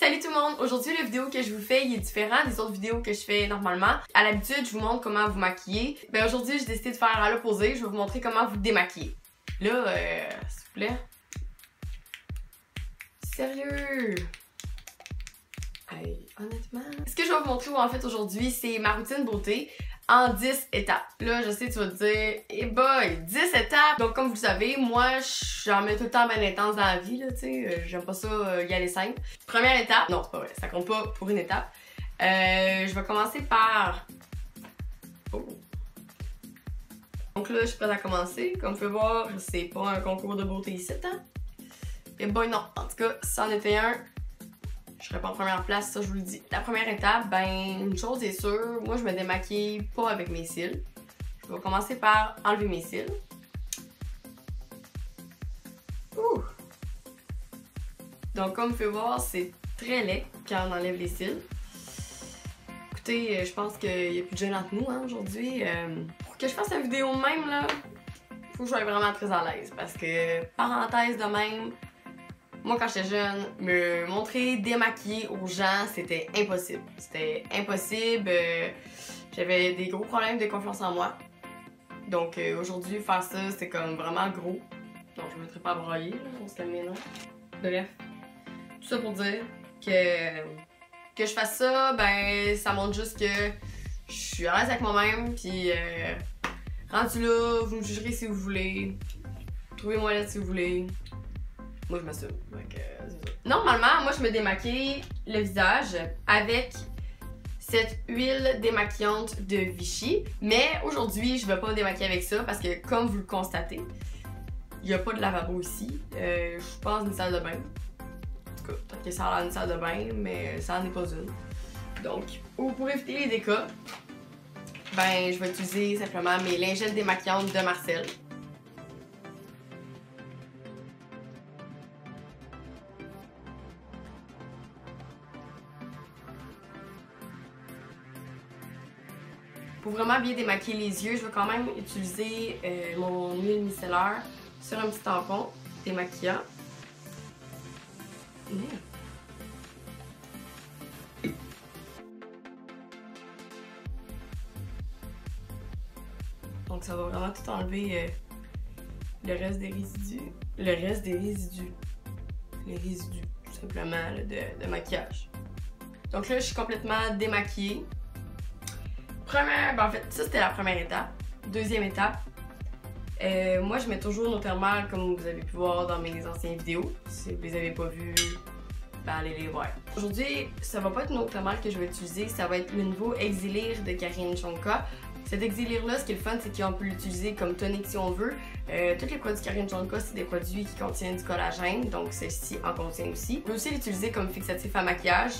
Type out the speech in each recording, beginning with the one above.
Salut tout le monde! Aujourd'hui, la vidéo que je vous fais il est différent des autres vidéos que je fais normalement. À l'habitude, je vous montre comment vous maquiller. Ben aujourd'hui, j'ai décidé de faire à l'opposé. Je vais vous montrer comment vous démaquiller. Là, s'il vous plaît. Sérieux? Hey, honnêtement. Ce que je vais vous montrer en fait aujourd'hui, c'est ma routine beauté en 10 étapes. Là, je sais, tu vas te dire, hey boy, 10 étapes! Donc, comme vous le savez, moi, j'en mets tout le temps bien intense dans la vie, là, tu sais. J'aime pas ça y aller simple. Première étape, non, c'est pas vrai, ça compte pas pour une étape. Je vais commencer par... Oh. Donc là, je suis prête à commencer. Comme vous pouvez voir, c'est pas un concours de beauté ici, hein? Et boy, non. En tout cas, si c'en était un, je serais pas en première place, ça je vous le dis. La première étape, ben, une chose est sûre, moi je me démaquille pas avec mes cils. Je vais commencer par enlever mes cils. Ouh! Donc comme vous pouvez voir, c'est très laid quand on enlève les cils. Écoutez, je pense qu'il y a plus de gêne entre nous hein, aujourd'hui. Pour que je fasse la vidéo de même, là, faut que je sois vraiment très à l'aise. Parce que, parenthèse de même, moi, quand j'étais jeune, me montrer démaquillée aux gens, c'était impossible. C'était impossible. J'avais des gros problèmes de confiance en moi. Donc aujourd'hui, faire ça, c'est comme vraiment gros. Donc je me mettrai pas à broyer, là, on se calme non. Bref, tout ça pour dire que je fasse ça, ben ça montre juste que je suis à l'aise avec moi-même. Puis rendu là, vous me jugerez si vous voulez. Trouvez-moi là si vous voulez. Moi, je m'assume. Normalement, moi, je me démaquille le visage avec cette huile démaquillante de Vichy. Mais aujourd'hui, je ne vais pas me démaquiller avec ça parce que, comme vous le constatez, il n'y a pas de lavabo ici. Je pense une salle de bain. En tout cas, peut-être que ça a l'air d'une salle de bain, mais ça n'en est pas une. Donc, pour éviter les dégâts, ben, je vais utiliser simplement mes lingettes démaquillantes de Marcel. Pour vraiment bien démaquiller les yeux, je vais quand même utiliser mon huile micellaire sur un petit tampon démaquillant. Donc ça va vraiment tout enlever le reste des résidus. Le reste des résidus. Les résidus, tout simplement, là, de maquillage. Donc là, je suis complètement démaquillée. Ben en fait, ça c'était la première étape. Deuxième étape, moi je mets toujours nos thermales comme vous avez pu voir dans mes anciennes vidéos. Si vous les avez pas vues, ben allez les voir. Aujourd'hui, ça va pas être nos thermales que je vais utiliser, ça va être le nouveau Exilire de Karine Chonka. Cet Exilire là, ce qui est le fun, c'est qu'on peut l'utiliser comme tonique si on veut. Tous les produits Karine Chonka, c'est des produits qui contiennent du collagène, donc celle-ci en contient aussi. On peut aussi l'utiliser comme fixatif à maquillage.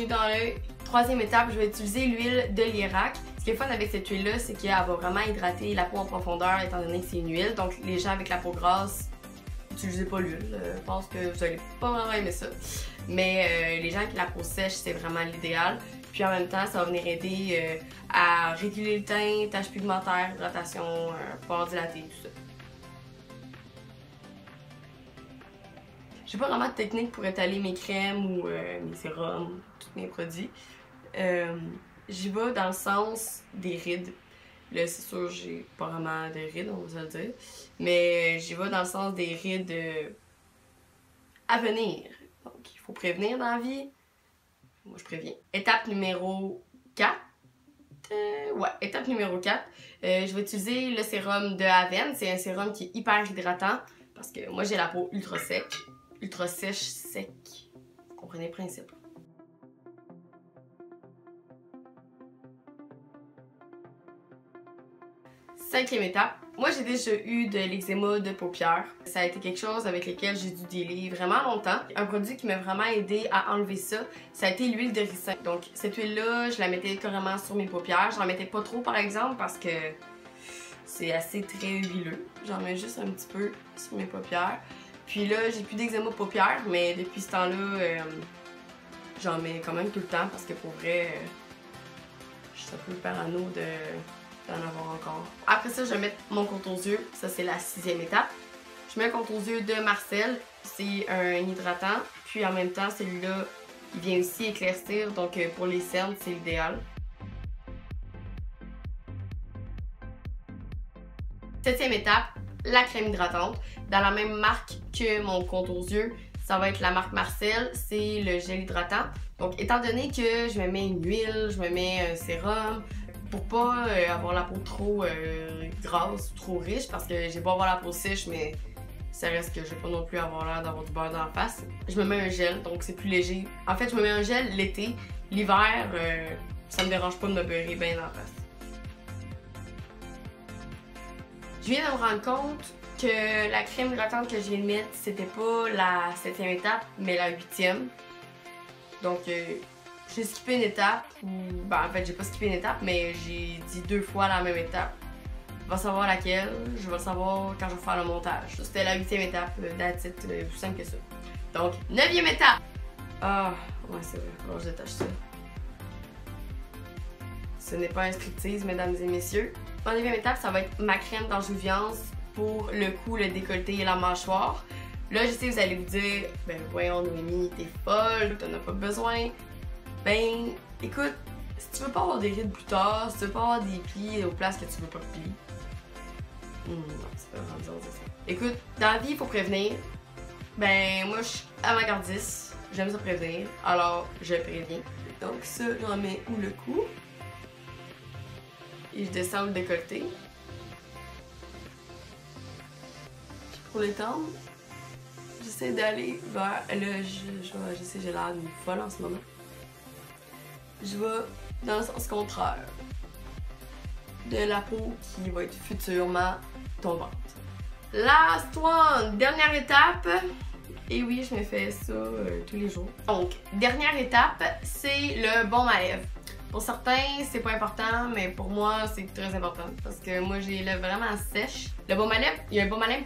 Dans l'œil. Troisième étape, je vais utiliser l'huile de l'Irak. Ce qui est fun avec cette huile-là, c'est qu'elle va vraiment hydrater la peau en profondeur étant donné que c'est une huile. Donc les gens avec la peau grasse, n'utilisez pas l'huile. Je pense que vous allez pas vraiment aimer ça. Mais les gens qui ont la peau sèche, c'est vraiment l'idéal. Puis en même temps, ça va venir aider à réguler le teint, taches pigmentaires, hydratation, pores dilatés, tout ça. J'ai pas vraiment de technique pour étaler mes crèmes ou mes sérums, tous mes produits. J'y vais dans le sens des rides. Là, c'est sûr, j'ai pas vraiment de rides, on va se le dire. Mais j'y vais dans le sens des rides à venir. Donc, il faut prévenir dans la vie. Moi, je préviens. Étape numéro 4. Ouais, étape numéro 4. Je vais utiliser le sérum de Avène. C'est un sérum qui est hyper hydratant parce que moi, j'ai la peau ultra sec. Ultra sèche, sec. Vous comprenez le principe. Cinquième étape. Moi, j'ai déjà eu de l'eczéma de paupières. Ça a été quelque chose avec lequel j'ai dû dealer vraiment longtemps. Un produit qui m'a vraiment aidé à enlever ça, ça a été l'huile de ricin. Donc, cette huile-là, je la mettais carrément sur mes paupières. J'en mettais pas trop, par exemple, parce que c'est assez très huileux. J'en mets juste un petit peu sur mes paupières. Puis là, j'ai plus d'eczéma paupières, mais depuis ce temps-là, j'en mets quand même tout le temps parce que pour vrai, je suis un peu parano d'en avoir encore. Après ça, je vais mettre mon compte aux yeux. Ça, c'est la 6e étape. Je mets un compte aux yeux de Marcel. c'est un hydratant. Puis en même temps, celui-là, il vient aussi éclaircir. Donc pour les cernes, c'est l'idéal. 7e étape, la crème hydratante. Dans la même marque que mon contour aux yeux, ça va être la marque Marcel, c'est le gel hydratant. Donc étant donné que je me mets une huile, je me mets un sérum, pour pas avoir la peau trop grasse ou trop riche, parce que j'ai beau avoir la peau sèche, mais ça reste que je vais pas non plus avoir l'air d'avoir du beurre dans la face. Je me mets un gel, donc c'est plus léger. En fait, je me mets un gel l'été. L'hiver, ça me dérange pas de me beurrer bien dans la face. Je viens de me rendre compte que la crème hydratante que je viens de mettre, c'était pas la 7e étape, mais la 8e. Donc, j'ai skippé une étape, ou ben en fait, j'ai pas skippé une étape, mais j'ai dit 2 fois la même étape. Je vais savoir laquelle, je vais le savoir quand je vais faire le montage. C'était la 8e étape, that's it, plus simple que ça. Donc, 9e étape! Ah, ouais, c'est vrai, alors je détache ça. Ce n'est pas un striptease, mesdames et messieurs. En 9e étape, ça va être ma crème d'enjouviance pour le cou, le décolleté et la mâchoire. Là, je sais, vous allez vous dire, ben voyons Noémie, t'es folle, t'en as pas besoin. Ben, écoute, si tu veux pas avoir des rides plus tard, si tu veux pas avoir des plis aux places que tu veux pas de plis. Non, c'est pas vraiment dire ça. Écoute, dans la vie, il faut prévenir. Ben, moi, je suis avant-gardiste, j'aime ça prévenir, alors je préviens. Donc ça, j'en mets où le cou. Et je descends le décolleté. Puis pour l'étendre, j'essaie d'aller vers... Là, je sais, j'ai l'air d'une folle en ce moment. Je vais dans le sens contraire de la peau qui va être futurement tombante. Last one! Dernière étape. Et oui, je me fais ça tous les jours. Donc, dernière étape, c'est le baume à lèvres. Pour certains, c'est pas important, mais pour moi, c'est très important. Parce que moi, j'ai les lèvres vraiment sèches. Le baume à lèvres, il y a un baume à lèvres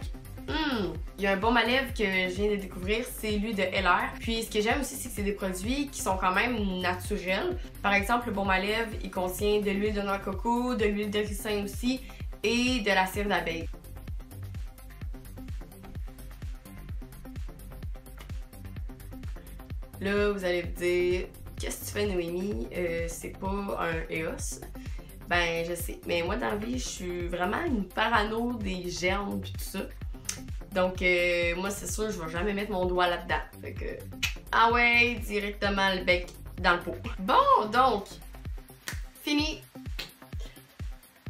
il y a un baume à lèvres que je viens de découvrir, c'est lui de LR. Puis ce que j'aime aussi, c'est que c'est des produits qui sont quand même naturels. Par exemple, le baume à lèvres, il contient de l'huile de noix de coco, de l'huile de ricin aussi, et de la cire d'abeille. Là, vous allez me dire, qu'est-ce que tu fais Noémie? C'est pas un EOS. Ben, je sais. Mais moi, dans la vie, je suis vraiment une parano des germes et tout ça. Donc, moi, c'est sûr, je vais jamais mettre mon doigt là-dedans. Fait que, ah ouais, directement le bec dans le pot. Bon, donc, fini.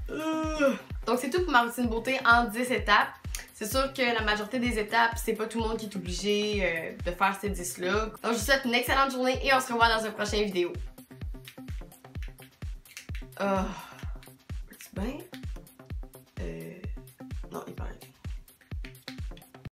Donc, c'est tout pour ma routine beauté en 10 étapes. C'est sûr que la majorité des étapes, c'est pas tout le monde qui est obligé de faire ces 10-là. Donc, je vous souhaite une excellente journée et on se revoit dans une prochaine vidéo. C'est bien?